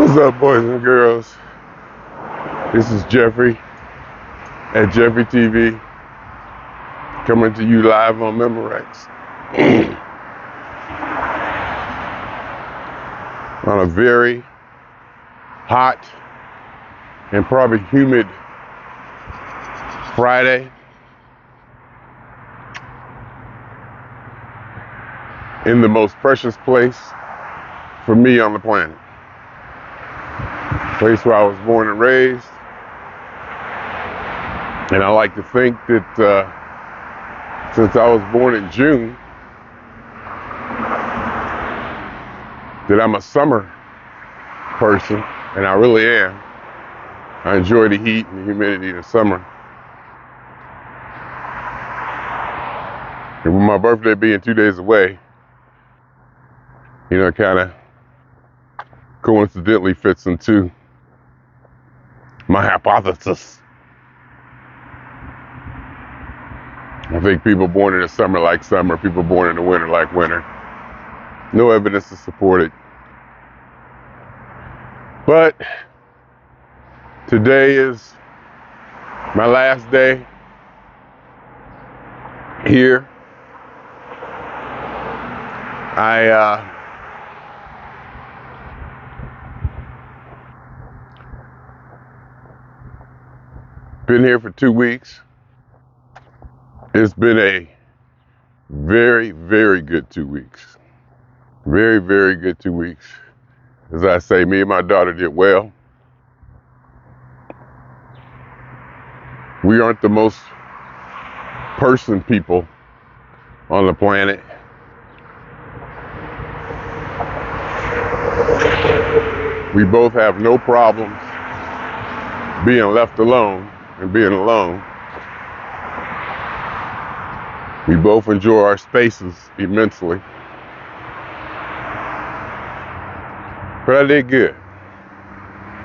What's up, boys and girls? This is Jeffrey at jefferyTV, coming to you live on Memorex on a very hot and probably humid Friday in the most precious place for me on the planet. Place where I was born and raised. And I like to think that since I was born in June, that I'm a summer person, and I really am. I enjoy the heat and the humidity in the summer. And with my birthday being 2 days away, it kind of coincidentally fits into my hypothesis. I think people born in the summer like summer, people born in the winter like winter. No evidence to support it. But today is my last day here. Been here for 2 weeks. It's been a very, very good 2 weeks. Very, very good 2 weeks. As I say, me and my daughter did well. We aren't the most person people on the planet. We both have no problems being left alone and being alone. We both enjoy our spaces immensely. But I did good.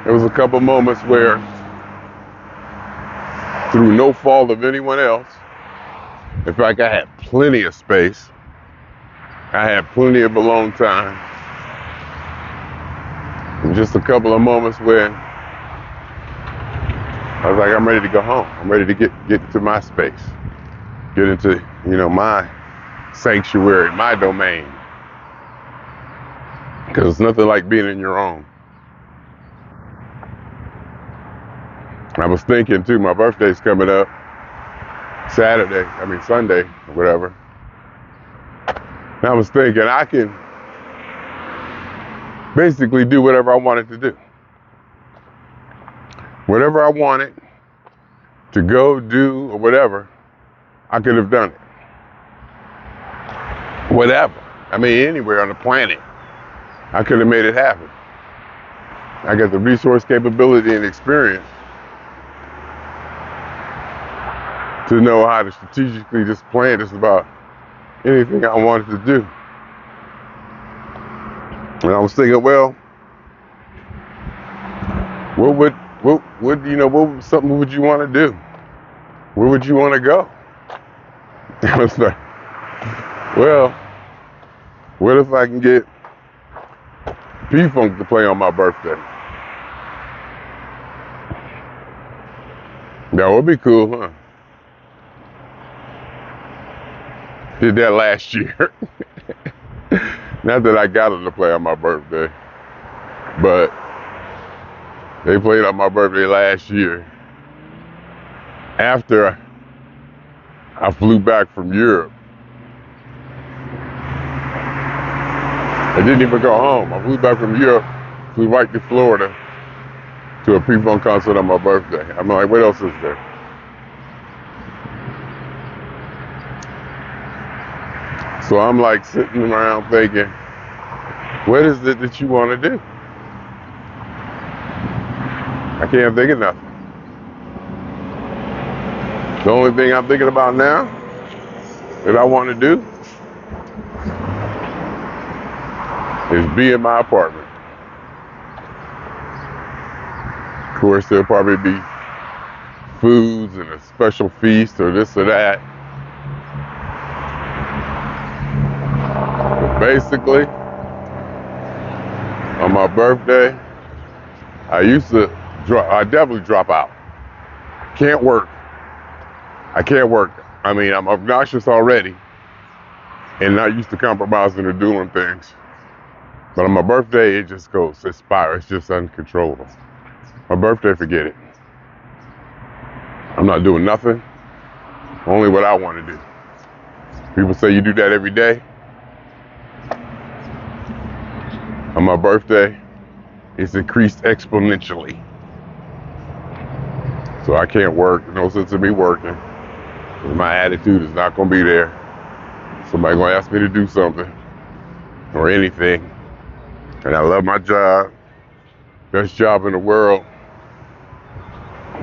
There was a couple moments where, through no fault of anyone else, in fact, I had plenty of space. I had plenty of alone time. And just a couple of moments where I was like, I'm ready to go home. I'm ready to get into my space. Get into, my sanctuary, my domain. Because it's nothing like being in your own. I was thinking too, my birthday's coming up Sunday, or whatever. And I was thinking I can basically do whatever I wanted to do. Whatever I wanted to go do or whatever, I could have done it. Whatever. Anywhere on the planet, I could have made it happen. I got the resource, capability, and experience to know how to strategically just plan just about anything I wanted to do. And I was thinking, well, what would you want to do? Where would you want to go? I was like, well, what if I can get P-Funk to play on my birthday? That would be cool, huh? Did that last year. Not that I got them to play on my birthday, but they played on my birthday last year after I flew back from Europe. I didn't even go home. I flew back from Europe, flew right to Florida to a P-Funk concert on my birthday. I'm like, what else is there? So I'm like sitting around thinking, what is it that you want to do? I can't think of nothing. The only thing I'm thinking about now that I want to do is be in my apartment. Of course, there'll probably be foods and a special feast or this or that. But basically, on my birthday, I definitely drop out. Can't work. I can't work. I mean, I'm obnoxious already and not used to compromising or doing things. But on my birthday, it just goes, it spirals, it's just uncontrollable. My birthday, forget it. I'm not doing nothing, only what I want to do. People say you do that every day. On my birthday, it's increased exponentially. So I can't work, no sense in me working. My attitude is not gonna be there. Somebody gonna ask me to do something or anything. And I love my job, best job in the world.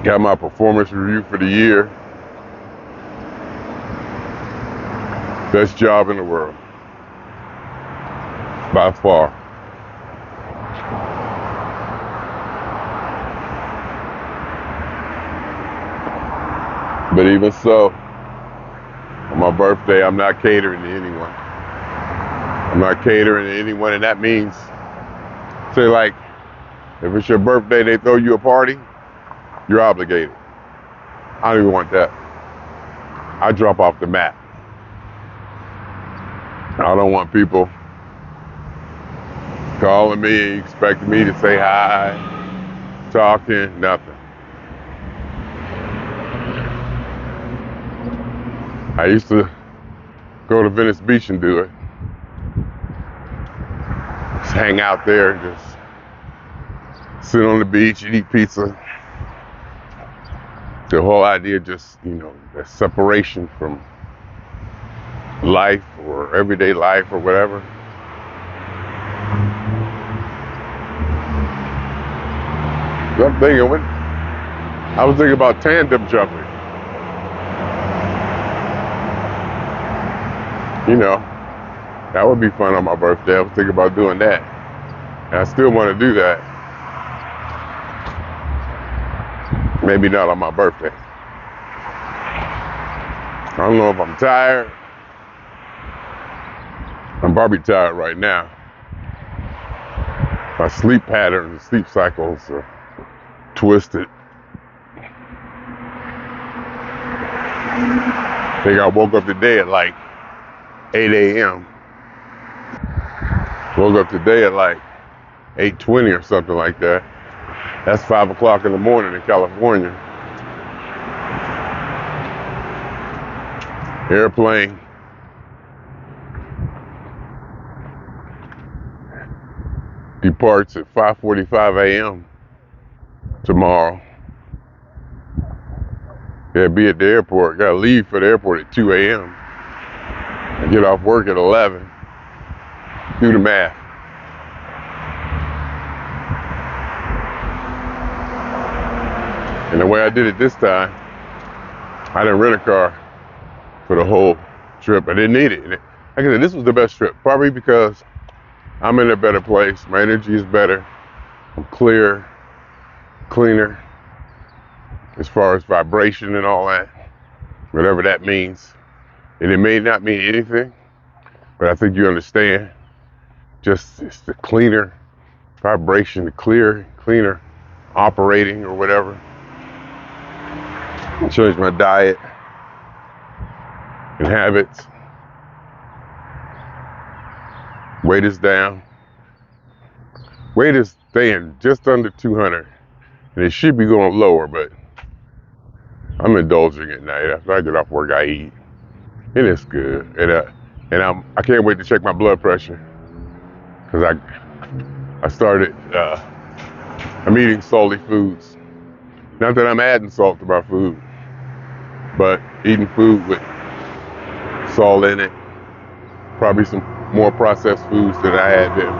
Got my performance review for the year. Best job in the world, by far. But even so, on my birthday, I'm not catering to anyone. I'm not catering to anyone, and that means, say like, if it's your birthday, they throw you a party, you're obligated. I don't even want that. I drop off the map. I don't want people calling me, expecting me to say hi, talking, nothing. I used to go to Venice Beach and do it. Just hang out there and just sit on the beach and eat pizza. The whole idea just, the separation from life or everyday life or whatever. I was thinking about tandem jumping. That would be fun on my birthday. I was thinking about doing that. And I still want to do that. Maybe not on my birthday. I don't know if I'm tired. I'm probably tired right now. My sleep patterns and sleep cycles are twisted. I think I woke up today at like 8 a.m. Woke up today at like 8:20 or something like that. That's 5 o'clock in the morning in California. Airplane. Departs at 5:45 a.m. tomorrow. Yeah, be at the airport. Gotta leave for the airport at 2 a.m. and get off work at 11. Do the math. And the way I did it this time, I didn't rent a car for the whole trip. I didn't need it. Like I said, this was the best trip, probably because I'm in a better place. My energy is better. I'm cleaner, as far as vibration and all that, whatever that means. And it may not mean anything, but I think you understand. Just it's the cleaner vibration, the cleaner operating or whatever. I changed my diet and habits. Weight is down. Weight is staying just under 200. And it should be going lower, but I'm indulging at night. After I get off work, I eat. And it's good. And I can't wait to check my blood pressure. Because I started, I'm eating salty foods. Not that I'm adding salt to my food, but eating food with salt in it. Probably some more processed foods than I had been.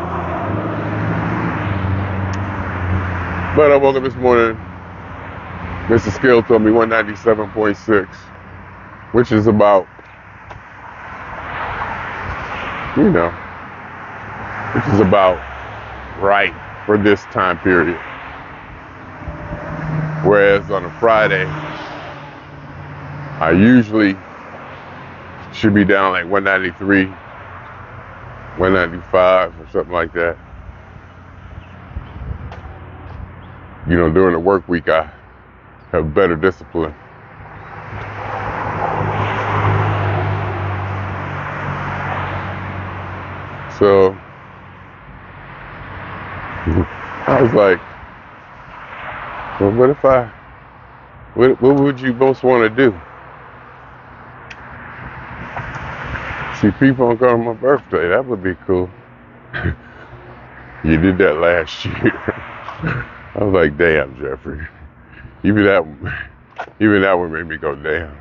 But I woke up this morning, Mr. Scale told me 197.6, which is about, right for this time period. Whereas on a Friday, I usually should be down like 193, 195 or something like that. you know, during the work week, I have better discipline. So I was like, well, what would you most want to do? See people on come my birthday, that would be cool. You did that last year. I was like, damn, Jeffrey. Even that one made me go, damn.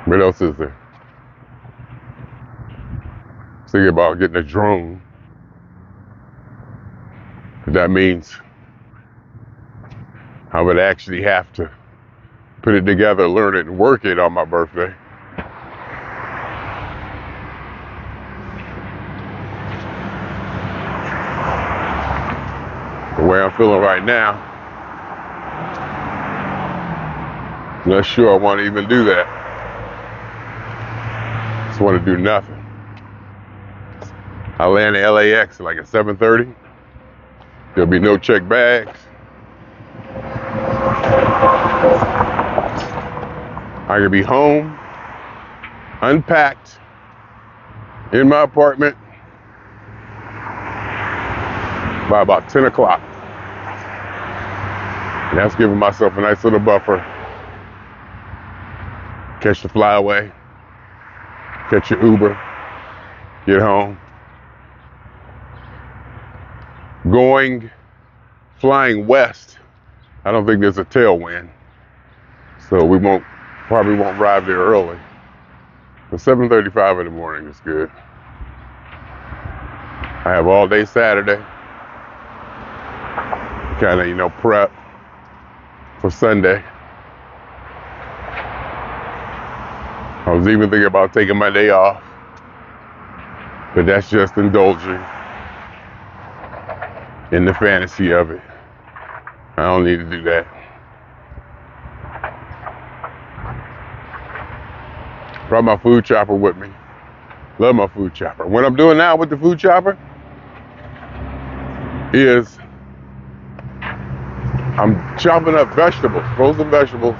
What else is there? Thinking about getting a drone. That means I would actually have to put it together, learn it, and work it on my birthday. The way I'm feeling right now, I'm not sure I want to even do that. Just want to do nothing. I land at LAX like at 7:30. There'll be no checked bags. I could be home, unpacked, in my apartment by about 10 o'clock. And that's giving myself a nice little buffer. Catch the flyaway, catch your Uber, get home. Flying west, I don't think there's a tailwind. So we probably won't arrive there early. But 7:35 in the morning is good. I have all day Saturday. Kind of, you know, prep for Sunday. I was even thinking about taking my day off, but that's just indulging in the fantasy of it. I don't need to do that. Brought my food chopper with me. Love my food chopper. What I'm doing now with the food chopper is I'm chopping up vegetables, frozen vegetables.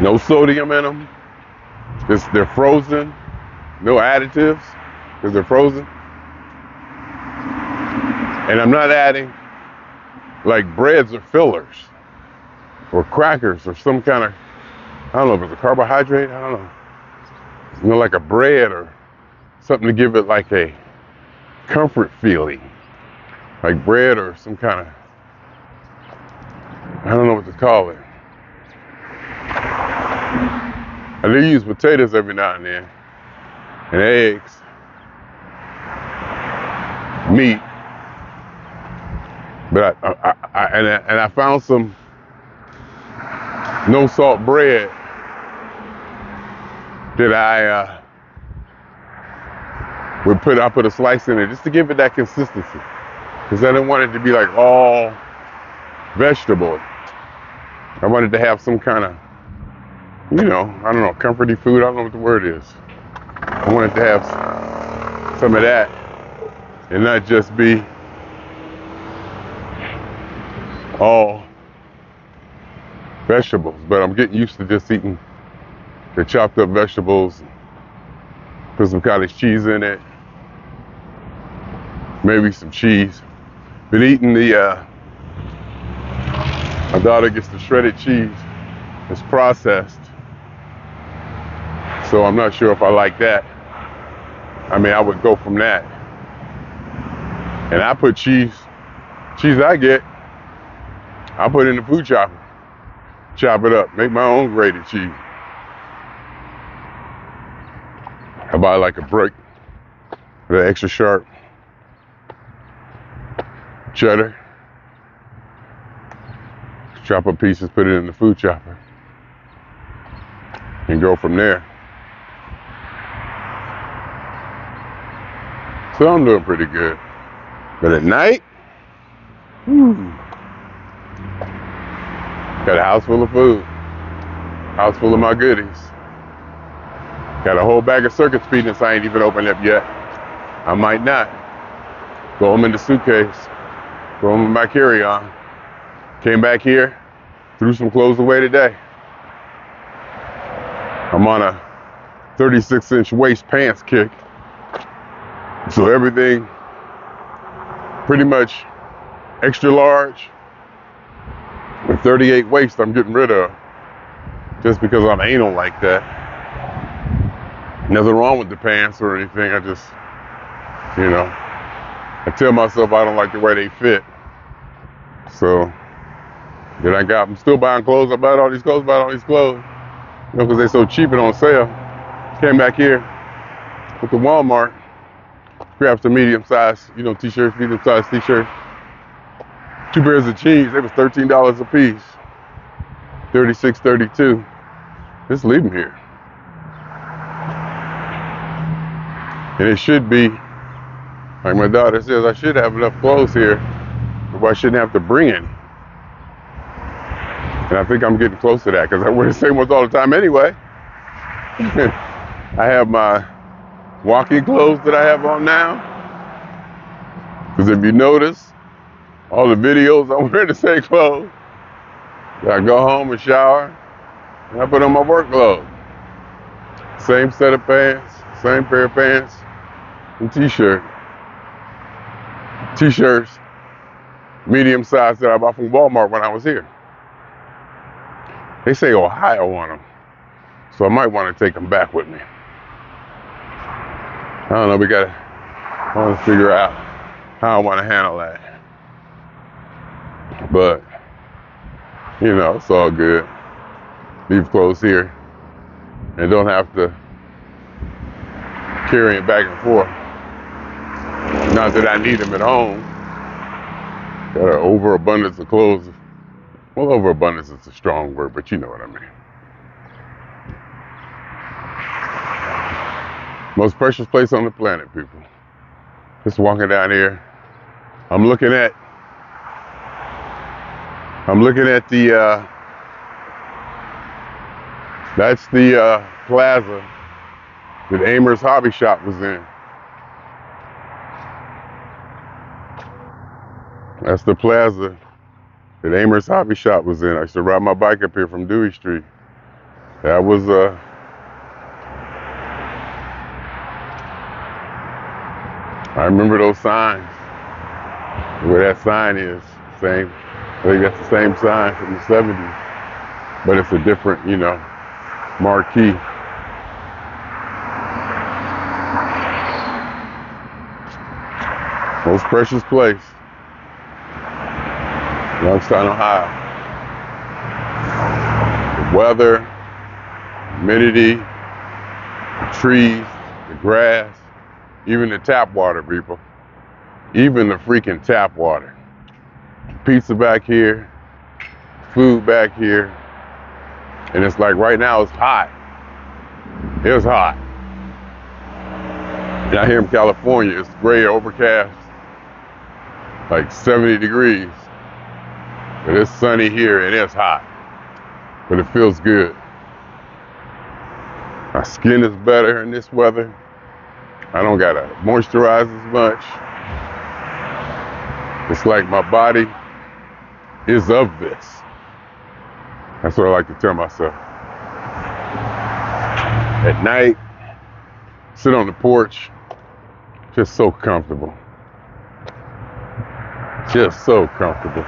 No sodium in them. They're frozen. No additives because they're frozen. And I'm not adding like breads or fillers or crackers or some kind of, I don't know if it's a carbohydrate, I don't know. You know, like a bread or something to give it like a comfort feeling. Like bread or some kind of, I don't know what to call it. I do use potatoes every now and then, and eggs, meat. But I found some no salt bread that I put a slice in it just to give it that consistency, because I didn't want it to be like all vegetable. I wanted to have some kind of, you know, I don't know, comforty food. I don't know what the word is. I wanted to have some of that and not just be all vegetables. But I'm getting used to just eating the chopped up vegetables, put some cottage cheese in it, maybe some cheese. Been eating my daughter gets the shredded cheese. It's processed, so I'm not sure if I like that. I mean, I would go from that. And I put cheese I get, I put in the food chopper, chop it up, make my own grated cheese. I buy like a brick, the extra sharp cheddar, chop up pieces, put it in the food chopper, and go from there. So I'm doing pretty good. But at night, got a house full of food, house full of my goodies. Got a whole bag of circuit speeders I ain't even opened up yet. I might not. Throw them in the suitcase, throw them in my carry-on. Came back here, threw some clothes away today. I'm on a 36-inch waist pants kick. So everything pretty much extra large with 38 waist I'm getting rid of just because I'm anal like that. Nothing wrong with the pants or anything. I just, I tell myself I don't like the way they fit. So then I'm still buying clothes. I bought all these clothes, because they're so cheap and on sale. Came back here with the Walmart, grabbed some medium-sized, t-shirts, medium-sized t-shirts. 2 pairs of jeans, they was $13 a piece. 36, 32. Just leave them here. And it should be, like my daughter says, I should have enough clothes here, but I shouldn't have to bring any. And I think I'm getting close to that, because I wear the same ones all the time anyway. I have my walking clothes that I have on now. Because if you notice, all the videos I'm wearing the same clothes. I go home and shower, and I put on my work clothes. Same set of pants, same pair of pants, and t-shirts, medium size that I bought from Walmart when I was here. They say Ohio on them, so I might want to take them back with me. I don't know, I want to figure out how I want to handle that. But, it's all good. Leave clothes here and don't have to carry it back and forth. Not that I need them at home. Got an overabundance of clothes. Well, overabundance is a strong word, but you know what I mean. Most precious place on the planet, people. Just walking down here. I'm looking at the, that's the plaza that Amer's Hobby Shop was in. That's the plaza that Amer's Hobby Shop was in. I used to ride my bike up here from Dewey Street. That was, I remember those signs. Where that sign is, same. I think that's the same sign from the 70s. But it's a different, marquee. Most precious place. Youngstown, Ohio. The weather, humidity, the trees, the grass, even the tap water, people. Even the freaking tap water. Pizza back here, food back here. And it's like right now it's hot. It was hot. Down here in California, it's gray, overcast, like 70 degrees. But it's sunny here and it's hot. But it feels good. My skin is better in this weather. I don't gotta moisturize as much. It's like my body is of this. That's what I like to tell myself. At night, sit on the porch, just so comfortable. Just so comfortable.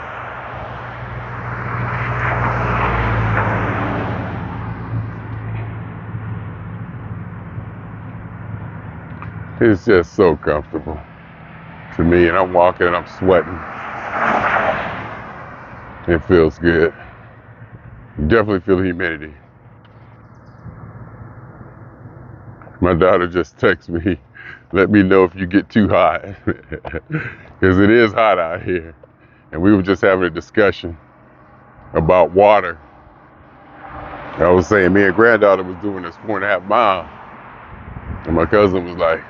It's just so comfortable to me, and I'm walking and I'm sweating. It feels good. You definitely feel the humidity. My daughter just texts me, let me know if you get too hot. Because it is hot out here. And we were just having a discussion about water. I was saying me and granddaughter was doing this 4.5 miles. And my cousin was like,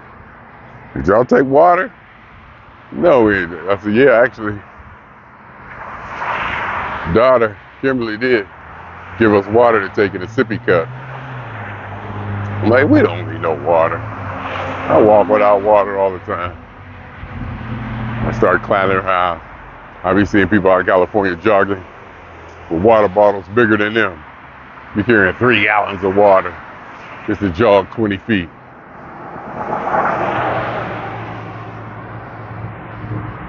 did y'all take water? No, we didn't. I said, yeah, actually. Daughter, Kimberly did give us water to take in a sippy cup. I'm like, we don't need no water. I walk without water all the time. I start climbing around. I be seeing people out of California jogging with water bottles bigger than them. Be carrying 3 gallons of water just to jog 20 feet.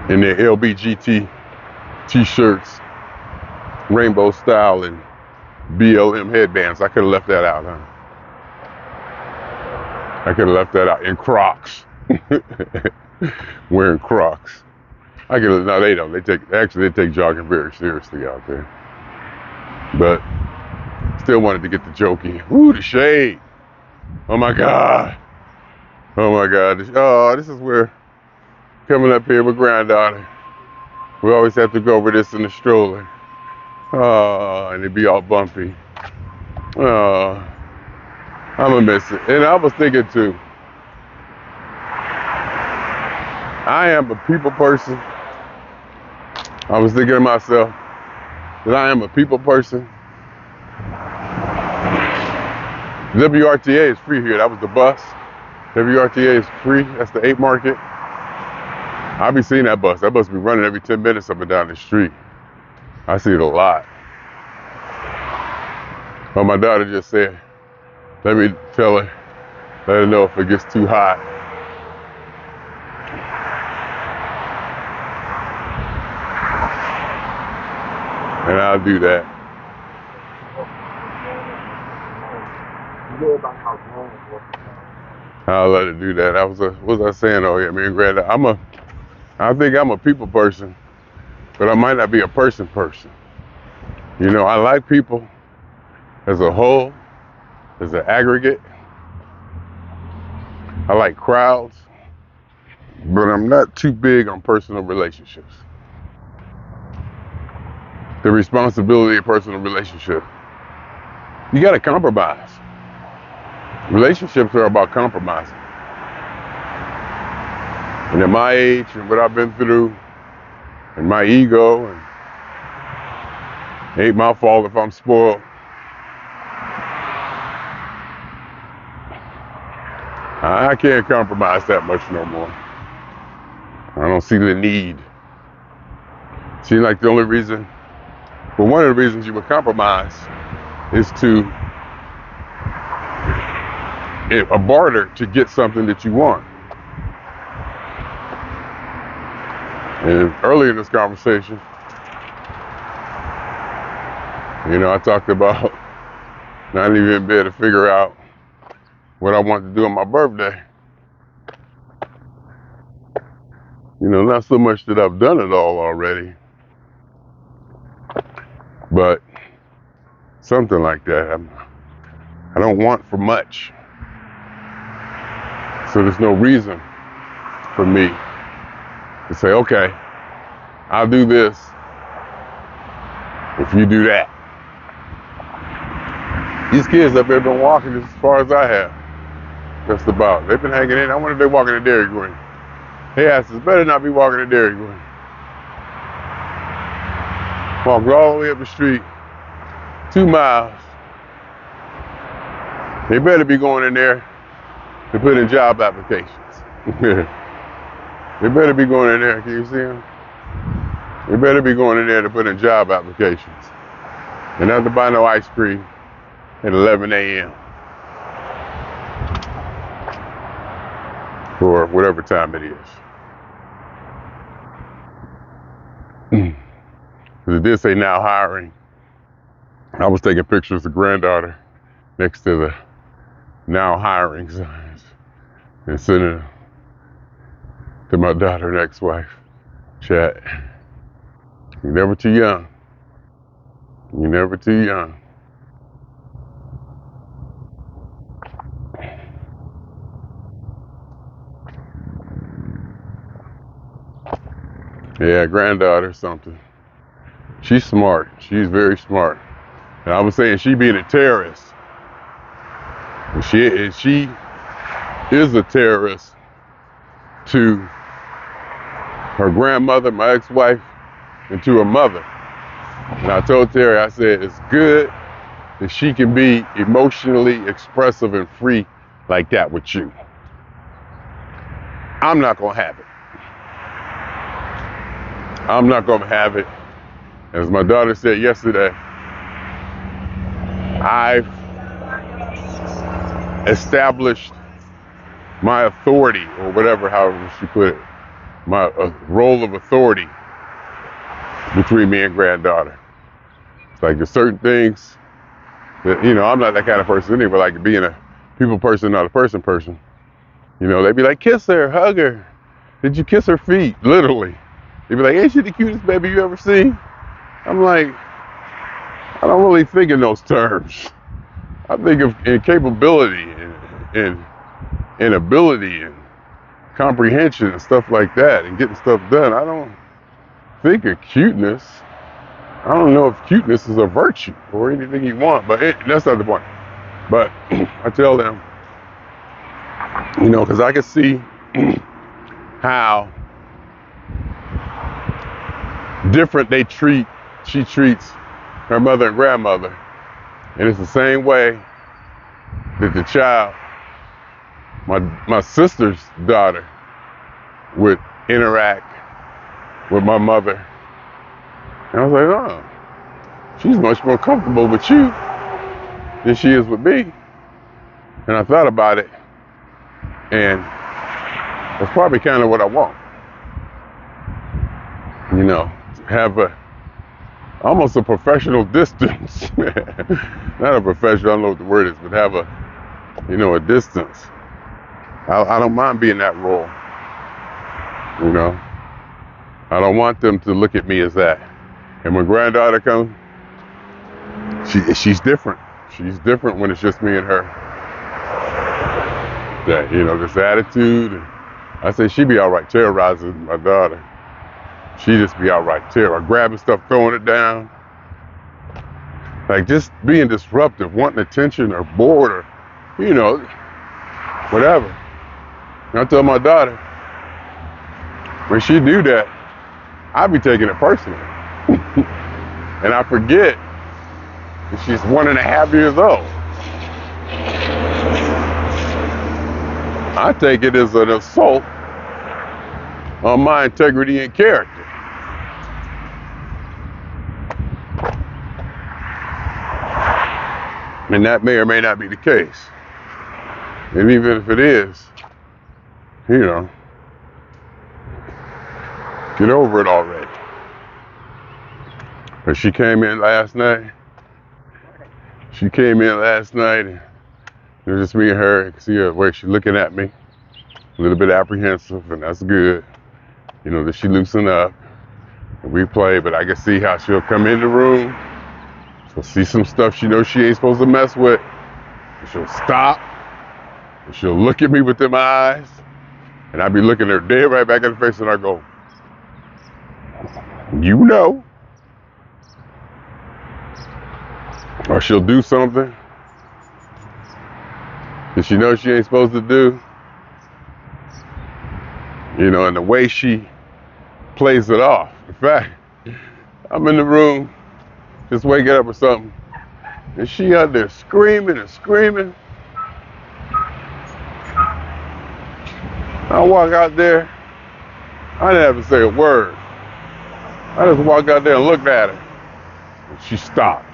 In their LBGT t-shirts, rainbow style, and BLM headbands. I could have left that out, huh? I could have left that out. In Crocs. Wearing Crocs. I could have, no, they don't. They take jogging very seriously out there. But still wanted to get the joke in. Ooh, the shade. Oh my God. Oh my God. Oh, this is where, coming up here with granddaughter, we always have to go over this in the stroller. Oh, and it'd be all bumpy. Oh, I'm gonna miss it. And I was thinking too, I am a people person. I was thinking to myself that I am a people person. WRTA is free here. That was the bus. WRTA is free. That's the 8 Market. I be seeing that bus. That bus be running every 10 minutes up and down the street. I see it a lot. But my daughter just said, let me tell her, let her know if it gets too hot. And I'll do that. I'll let her do that. What was I saying? Oh yeah, me and Granddad. I think I'm a people person, but I might not be a person. You know, I like people as a whole, as an aggregate. I like crowds, but I'm not too big on personal relationships. The responsibility of personal relationship. You gotta compromise. Relationships are about compromising. And at my age and what I've been through, and my ego, and it ain't my fault if I'm spoiled. I can't compromise that much no more. I don't see the need. Seems like the only reason, well, one of the reasons you would compromise is to a barter to get something that you want. And early in this conversation, you know, I talked about not even being able to figure out what I want to do on my birthday. You know, not so much that I've done it all already, but something like that. I don't want for much. So there's no reason for me to say, okay, I'll do this if you do that. These kids up there been walking as far as I have. Just about. They've been hanging in. I wonder if they're walking to Dairy Queen. They asses better not be walking to Dairy Queen. Walked all the way up the street, 2 miles. They better be going in there to put in job applications. They better be going in there. Can you see them? They better be going in there to put in job applications. And not to buy no ice cream at 11 a.m. or whatever time it is. Because it did say now hiring. I was taking pictures of granddaughter next to the now hiring signs and sending them to my daughter and ex-wife. Chat. You're never too young. You're never too young. Yeah, granddaughter something. She's smart. She's very smart. And I was saying she being a terrorist. And she is a terrorist to her grandmother, my ex-wife, and to her mother. And I told Terry, I said, it's good that she can be emotionally expressive and free like that with you. I'm not gonna have it. I'm not gonna have it. As my daughter said yesterday, I've established my authority, or whatever, however she put it, my role of authority between me and granddaughter. It's like there's certain things that, I'm not that kind of person anyway, like being a people person, not a person. They'd be like, kiss her, hug her. Did you kiss her feet? Literally. They'd be like, ain't she the cutest baby you ever seen? I'm like, I don't really think in those terms. I think of in capability and ability and comprehension and stuff like that and getting stuff done. I don't think of cuteness. I don't know if cuteness is a virtue or anything you want, but that's not the point. But I tell them, because I can see how different she treats her mother and grandmother. And it's the same way that the child, my sister's daughter, would interact with my mother. And I was like, oh, she's much more comfortable with you than she is with me. And I thought about it, and that's probably kind of what I want. Have almost a professional distance. Not a professional, I don't know what the word is, but have a distance. I don't mind being that role. I don't want them to look at me as that. And when granddaughter comes, she's different. She's different when it's just me and her. That, this attitude. And I say she be all right terrorizing my daughter. She just be all right grabbing stuff, throwing it down. Like just being disruptive, wanting attention or bored or, whatever. And I tell my daughter, when she do that, I be taking it personally. And I forget that she's 1.5 years old. I take it as an assault on my integrity and character. And that may or may not be the case. And even if it is, get over it already. But she came in last night. And it was just me and her. I could see her where she's looking at me. A little bit apprehensive, and that's good. That she loosen up. And we play, but I can see how she'll come in the room. She'll see some stuff she knows she ain't supposed to mess with. And she'll stop. And she'll look at me with them eyes. And I'll be looking her dead right back in the face, and I go, Or she'll do something that she knows she ain't supposed to do. And the way she plays it off. In fact, I'm in the room, just waking up or something, and she out there screaming and screaming. I walk out there, I didn't have to say a word. I just walked out there and looked at her, and she stopped.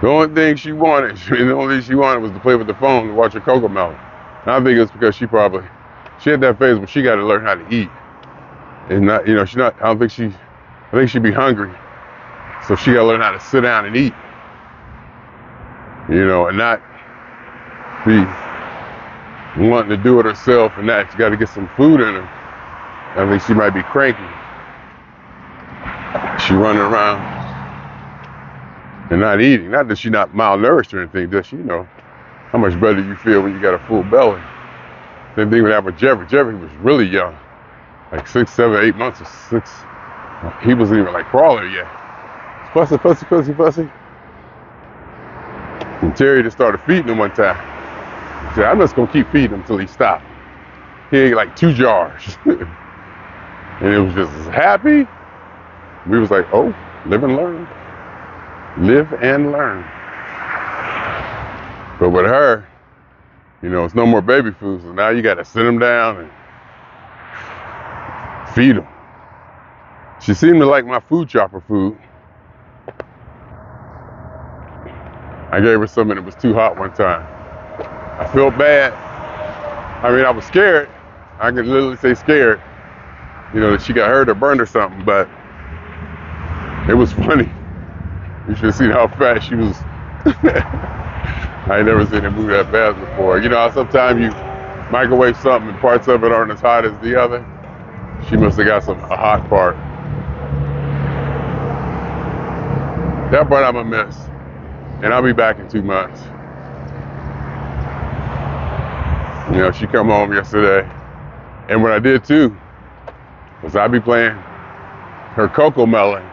The only thing she wanted was to play with the phone and watch her Cocomelon. And I think it's because she had that phase where she got to learn how to eat. And not, I think she'd be hungry. So she got to learn how to sit down and eat. And not be wanting to do it herself and that. She got to get some food in her. I think she might be cranky. She running around and not eating. Not that she's not malnourished or anything, just how much better you feel when you got a full belly. Same thing would happen with Jeffrey. Jeffrey was really young, like 6, 7, 8 months or 6. He wasn't even like crawling yet. Fussy, fussy, fussy, fussy. And Terry just started feeding him one time. He said, I'm just gonna keep feeding him until he stopped. He ate like 2 jars. And it was just happy. We was like, oh, live and learn. Live and learn. But with her, You know, it's no more baby food, so now you got to sit them down and feed them. She seemed to like my food chopper food. I gave her some and it was too hot one time. I felt bad. I mean, I was scared. I can literally say scared. You know, that she got hurt or burned or something, but it was funny. You should have seen how fast she was. I ain't never seen her move that fast before. You know how sometimes you microwave something and parts of it aren't as hot as the other? She must have got a hot part. That part I'm gonna miss. And I'll be back in 2 months. You know, she come home yesterday. And what I did too, was I be playing her Coco Melon.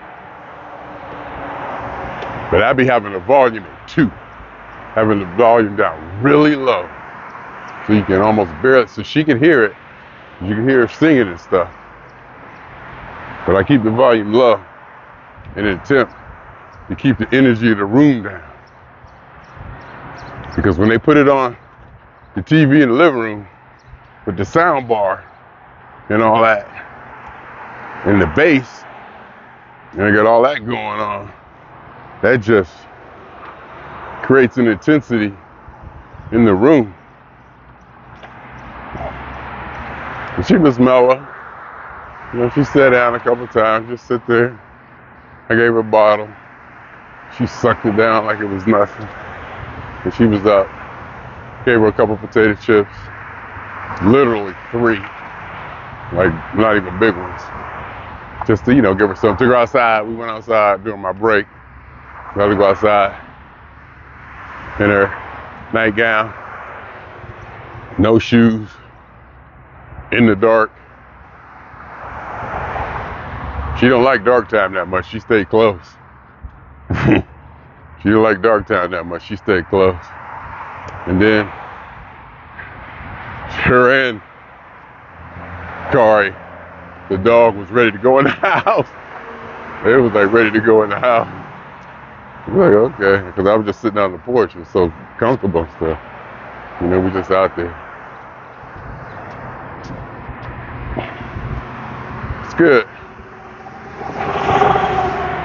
But I be having the volume at 2. Having the volume down really low. So you can almost barely, so she can hear it. You can hear her singing and stuff. But I keep the volume low in an attempt to keep the energy of the room down. Because when they put it on the TV in the living room with the sound bar and all that, and the bass, and they got all that going on, that just creates an intensity in the room. And she was mellow. You know, she sat down a couple times, just sit there. I gave her a bottle. She sucked it down like it was nothing. And she was up. Gave her a couple potato chips. Literally 3. Like, not even big ones. Just to, you know, give her something. Took her outside. We went outside during my break. We had to go outside in her nightgown. No shoes. In the dark. She don't like dark time that much. She stayed close. She don't like dark time that much. She stayed close. And then her and Kari, the dog, was ready to go in the house. They was like ready to go in the house. I was like, okay, because I was just sitting on the porch. It was so comfortable and stuff. You know, we just out there. It's good.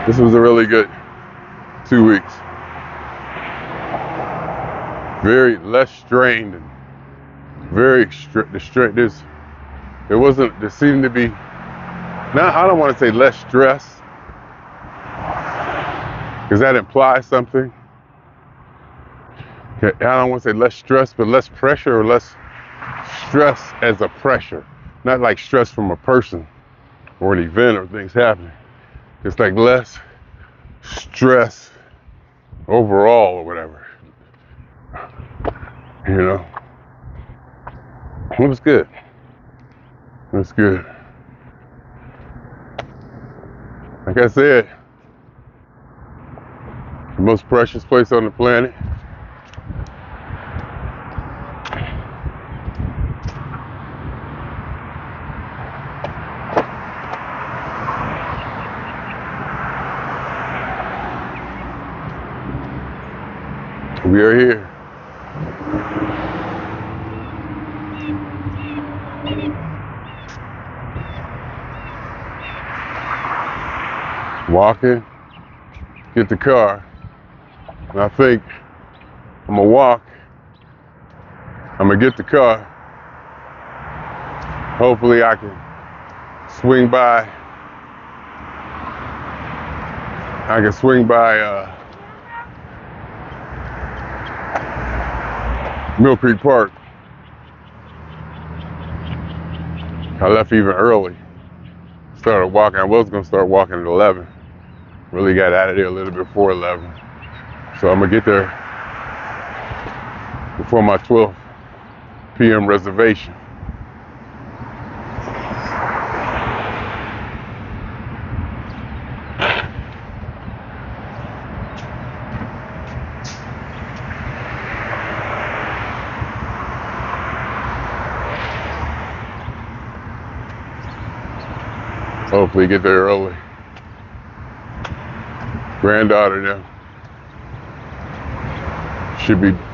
This was a really good 2 weeks. Very less strained and very there seemed to be, now I don't want to say less stress, because that implies something. I don't want to say less stress, but less pressure, or less stress as a pressure. Not like stress from a person or an event or things happening. It's like less stress overall or whatever. You know? It was good. It was good. Like I said, the most precious place on the planet. We are here. Walking, get the car, and I think I'm gonna walk, I'm gonna get the car. Hopefully I can swing by, Mill Creek Park. I left even early. Started walking. I was gonna start walking at 11. Really got out of there a little bit before 11. So I'm gonna get there before my 12 p.m. reservation. Hopefully get there early. Granddaughter now.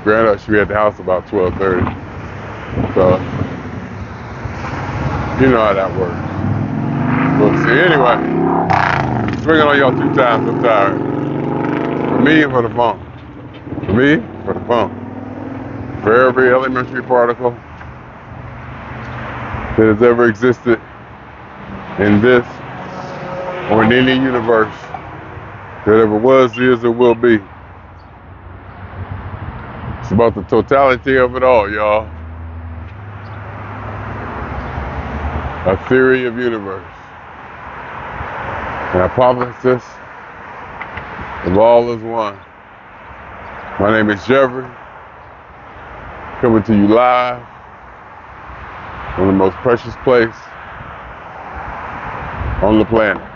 Granddaughter should be at the house about 12:30. So, you know how that works. We'll see. Anyway, swinging on y'all 2 times, I'm tired. For me, for the fun. For me, for the fun. For every elementary particle that has ever existed in this or in any universe that ever was, is, or will be. It's about the totality of it all, y'all. A theory of universe. An hypothesis of all is one. My name is Jeffrey, coming to you live from the most precious place on the planet.